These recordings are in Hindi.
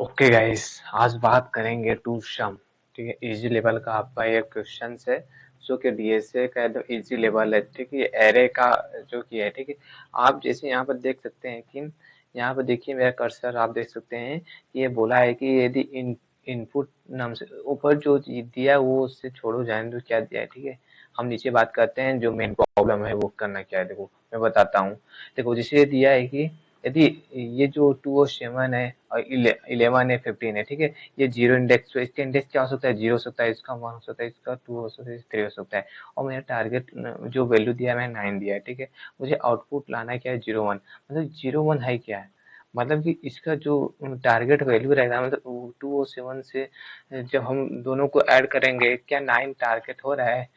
ओके गाइस, आज बात करेंगे टू सम। ठीक है, इजी लेवल का आपका ये क्वेश्चन है जो कि डीएसए का एकदम इजी लेवल है। ठीक है, ये एरे का जो कि है। ठीक है, आप जैसे यहाँ पर देख सकते हैं कि यहाँ पर देखिए मेरा कर्सर, आप देख सकते हैं कि ये बोला है कि यदि इनपुट नाम से ऊपर जो चीज दिया है वो उससे छोड़ो, जाने दो क्या दिया है। ठीक है, हम नीचे बात करते हैं जो मेन प्रॉब्लम है वो करना क्या है। देखो मैं बताता हूँ। देखो जैसे ये दिया है कि यदि ये जो 207 है और 11 है, 15 है। ठीक है, ये जीरो इंडेक्स, तो इसका इंडेक्स क्या हो सकता है? जीरो हो सकता है, इसका 1 हो सकता है, इसका 2 हो सकता है, 3 हो सकता है। और मेरा टारगेट जो वैल्यू दिया है मैंने 9 दिया है। ठीक है, मुझे आउटपुट लाना है क्या है? 01। मतलब 01 है क्या है? मतलब कि इसका जो टारगेट वैल्यू रहेगा, मतलब 207 से जब हम दोनों को ऐड करेंगे क्या 9 टारगेट हो रहा है,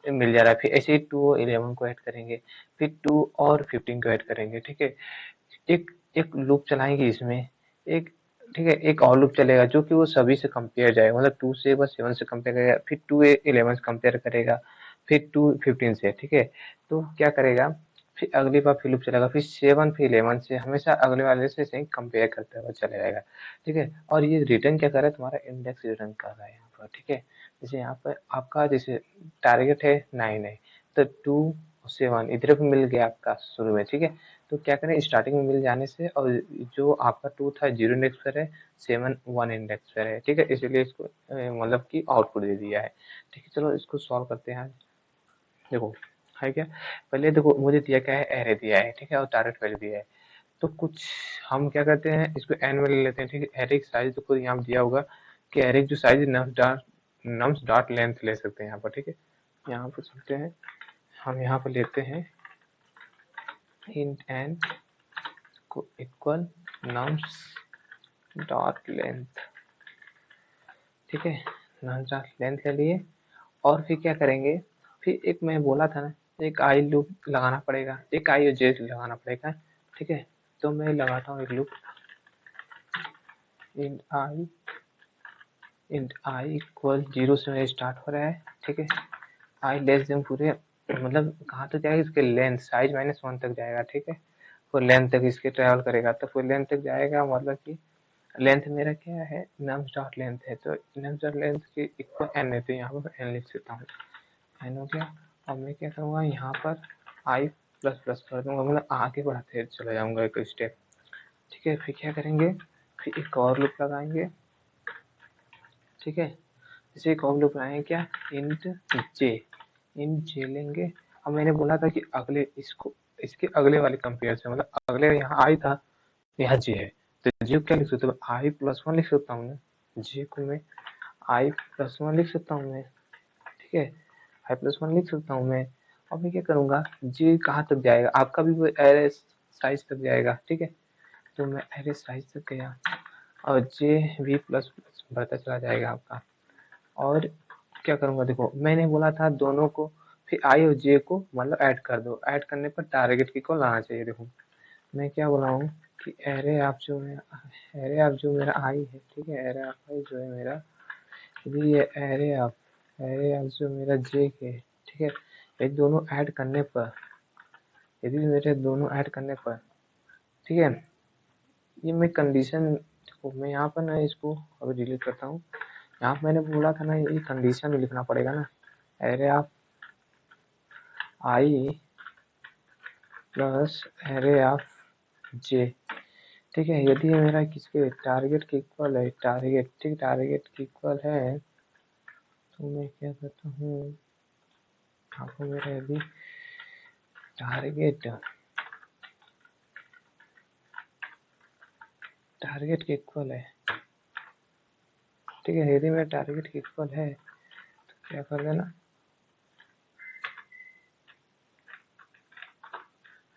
मिल जा रहा है। फिर ऐसे ही 2 और 11 को ऐड करेंगे, फिर 2 और 15 को ऐड करेंगे। ठीक है, एक एक लूप चलाएंगे इसमें, एक, ठीक है, एक और लूप चलेगा जो कि वो सभी से कंपेयर जाएगा, मतलब 2 से बस 7 से कंपेयर करेगा, फिर 2 11 से कंपेयर करेगा, फिर 2 15 से। ठीक है, तो क्या करेगा, फिर अगली बार फिर लूप चलेगा, फिर 7 फिर 11 से, हमेशा अगले वाले से सही कंपेयर करते हुए चले जाएगा। ठीक है, और ये रिटर्न क्या कर रहा है? तुम्हारा इंडेक्स रिटर्न कर रहा है यहाँ पर। ठीक है, जैसे यहाँ पर आपका जैसे टारगेट है 9 है, तो 2 7 इधर भी मिल गया आपका शुरू में। ठीक है, तो क्या करें, स्टार्टिंग में मिल जाने से, और जो आपका 2 था 0 इंडेक्स पर है, 7 1 इंडेक्स पर है। ठीक है, इसीलिए इसको मतलब कि आउटपुट दे दिया है। ठीक है, चलो इसको सॉल्व करते हैं। देखो है क्या, पहले देखो मुझे दिया क्या है, एरे दिया है। ठीक है, और टारगेट वैल्यू दिया है। तो कुछ हम क्या करते हैं, इसको एन में ले लेते हैं। ठीक है, एरे की साइज तो यहाँ दिया होगा कि एरे की जो साइज है नम्स डॉट लेंथ ले सकते हैं यहाँ पर। ठीक है, यहाँ पर चलते हैं, हम यहाँ पर लेते हैं इंट एन को इक्वल नम्स डॉट लेंथ। ठीक है, नम्स डॉट लेंथ ले लिए, और फिर क्या करेंगे, फिर एक मैं बोला था ना, एक आई लूप लगाना पड़ेगा, एक आई और जे लगाना पड़ेगा। ठीक है, तो मैं लगाता हूँ एक लूप, इंट आई इक्वल 0 से स्टार्ट हो रहा है। ठीक है, आई लेस देन पूरे, मतलब कहाँ तक जाएगा, इसके लेंथ साइज -1 तक जाएगा। ठीक है, कोई लेंथ तक इसके ट्रेवल करेगा, तो कोई लेंथ तक जाएगा, मतलब कि लेंथ मेरा क्या है, नम्स डॉट लेंथ है, तो नम्स डॉट लेंथ की इक्वल एन है, तो यहाँ पर एन लिख सकता हूँ। एन हो गया। अब मैं क्या करूँगा, यहाँ पर आई प्लस प्लस कर दूंगा, मतलब आगे बढ़ाते चला जाऊंगा एक स्टेप। ठीक है, फिर क्या करेंगे, फिर एक और लूप लगाएंगे। ठीक है, जैसे एक और लूप लगाएंगे क्या, इंट जे, इंट जे लेंगे। अब मैंने बोला था कि अगले इसको, इसके अगले वाले कंपेयर से, मतलब अगले यहाँ आई था, यहाँ जे है, तो जे को क्या लिख सकता हूँ, आई प्लस 1 लिख सकता हूँ मैं। जे को मैं आई प्लस 1 लिख सकता हूँ मैं। ठीक है, आई प्लस 1 लिख सकता हूँ मैं। अब मैं क्या करूँगा, जे कहाँ तक जाएगा, आपका भी वो एरे साइज तक जाएगा। ठीक है, तो मैं एरे साइज तक गया, और जे भी प्लस प्लस बढ़ता चला जाएगा आपका। और क्या करूँगा, देखो मैंने बोला था दोनों को, फिर आई और जे को मतलब ऐड कर दो, ऐड करने पर टारगेट की को लाना चाहिए। देखो मैं क्या बोला हूँ कि एरे आप जो मेरा, एरे आप जो मेरा आई है। ठीक है, एरे आप आई जो है मेरा, यदि ये एरे आप जो मेरा जे के, ठीक है, ये दोनों ऐड करने पर, यदि मेरे दोनों ऐड करने पर, ठीक है, ये मैं कंडीशन, देखो मैं यहाँ पर ना इसको अभी डिलीट करता हूँ। यहाँ पर मैंने बोला था ना, ये कंडीशन भी लिखना पड़ेगा ना, एरे आप आई प्लस एरे ऑफ जे। ठीक है, यदि ये मेरा किसके टारगेट के इक्वल है, टारगेट, ठीक, टारगेट के इक्वल है, तो मैं क्या करता हूँ, आपको मेरा यदि टारगेट, टारगेट के इक्वल है, ठीक है, यदि मेरा टारगेट के इक्वल है तो क्या कर देना,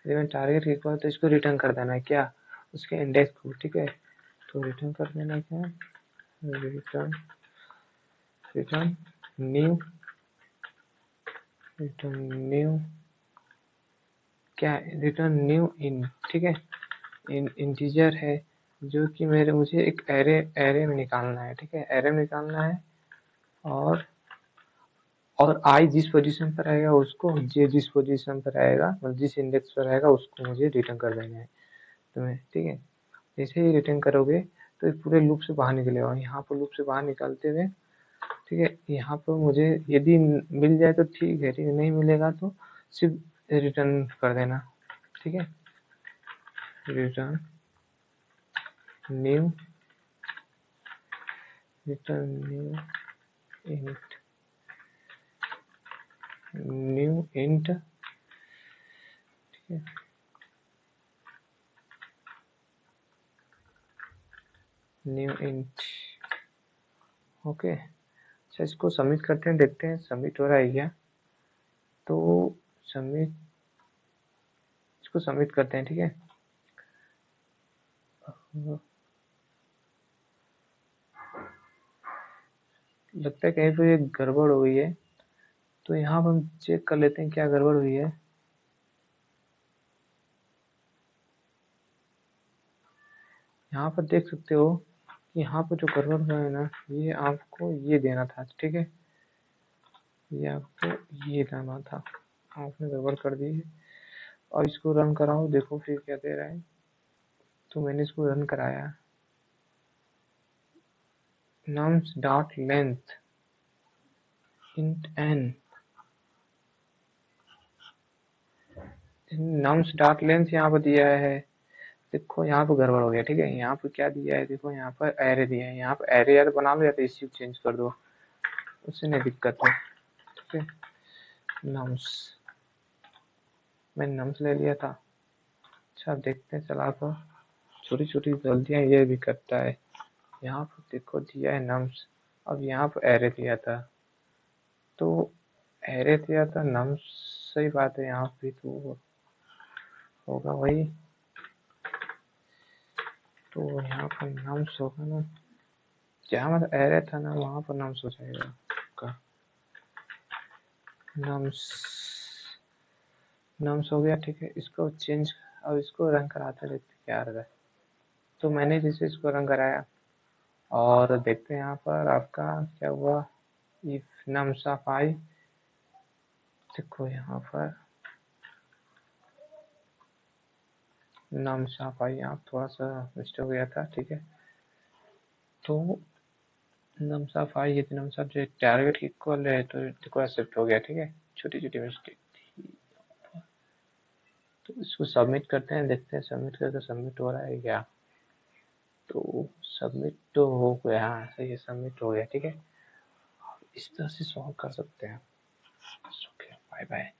यदि मेरा टारगेट के इक्वल तो इसको रिटर्न कर देना है क्या, उसके इंडेक्स को। ठीक है, तो रिटर्न कर देना क्या, return, return new, return new, क्या, रिटर्न न्यू इन। ठीक है, इन इंटीजर है जो कि मेरे, मुझे एक एरे, एरे में निकालना है। ठीक है, एरे में निकालना है, और आई जिस पोजीशन पर रहेगा उसको, जे जिस पोजीशन पर रहेगा, मतलब जिस इंडेक्स पर रहेगा उसको मुझे रिटर्न कर देना है तुम्हें। ठीक है, जैसे ही रिटर्न करोगे तो ये पूरे लूप से बाहर निकलेगा। यहाँ पर लूप से बाहर निकलते हुए, ठीक है, यहाँ पर मुझे यदि मिल जाए तो ठीक है, ठीक है, नहीं मिलेगा तो सिर्फ रिटर्न कर देना, ठीक है, return new, return int, new int, ठीक है, न्यू इंट। ओके, अच्छा इसको सबमिट करते हैं, देखते हैं सबमिट हो रहा है क्या। तो सबमिट, इसको सबमिट करते हैं, ठीक है। लगता है कहीं पे एक गड़बड़ हुई है, तो यहाँ पर हम चेक कर लेते हैं क्या गड़बड़ हुई है। यहाँ पर देख सकते हो कि यहाँ पर जो गड़बड़ हुआ है ना, ये आपको ये देना था, ठीक है, ये आपको ये देना था, आपने गड़बड़ कर दी है। और इसको रन कराओ, देखो फिर क्या दे रहा है। तो मैंने इसको रन कराया, nums dot length int n, nums dot length यहाँ पर दिया है। देखो यहाँ पर गड़बड़ हो गया, ठीक है। यहाँ पर क्या दिया है, देखो यहाँ पर एरे दिया है, यहाँ पर एरे यार बना लो या तो इसी चेंज कर दो, उससे नहीं दिक्कत है, ठीक है। नम्स, मैंने नम्स ले लिया था। अच्छा देखते हैं चला कर, छोटी छोटी गलतियाँ ये भी करता है। यहाँ पर देखो दिया है नम्स, अब यहाँ पर एरे दिया था, तो एरे दिया था नम्स, सही बात है, यहाँ भी तो होगा वही, तो यहाँ पर नम्स होगा ना, जहाँ मतलब एरे था ना वहाँ पर नम्स हो जाएगा आपका। नम्स, नम्स हो गया, ठीक है। इसको चेंज, अब इसको रन कराते देखते क्या आ रहा है। तो मैंने जैसे इसको रन कराया और देखते हैं यहाँ पर आपका क्या हुआ। इफ नम्स ऑफ आई, देखो यहाँ पर नम्स ऑफ आई, यहाँ थोड़ा सा मिस्टेक हो गया था, ठीक है। तो नम्स ऑफ आई, ये नम्स ऑफ जो टारगेट इक्वल है तो देखो एक्सेप्ट हो गया, ठीक है। छोटी छोटी मिस्टेक थी, तो इसको सबमिट करते हैं, देखते हैं सबमिट करके सबमिट हो रहा है क्या। तो सबमिट तो हो गया, सही है, सबमिट हो गया, ठीक है। इस तरह से सॉल्व कर सकते हैं। Okay, bye bye.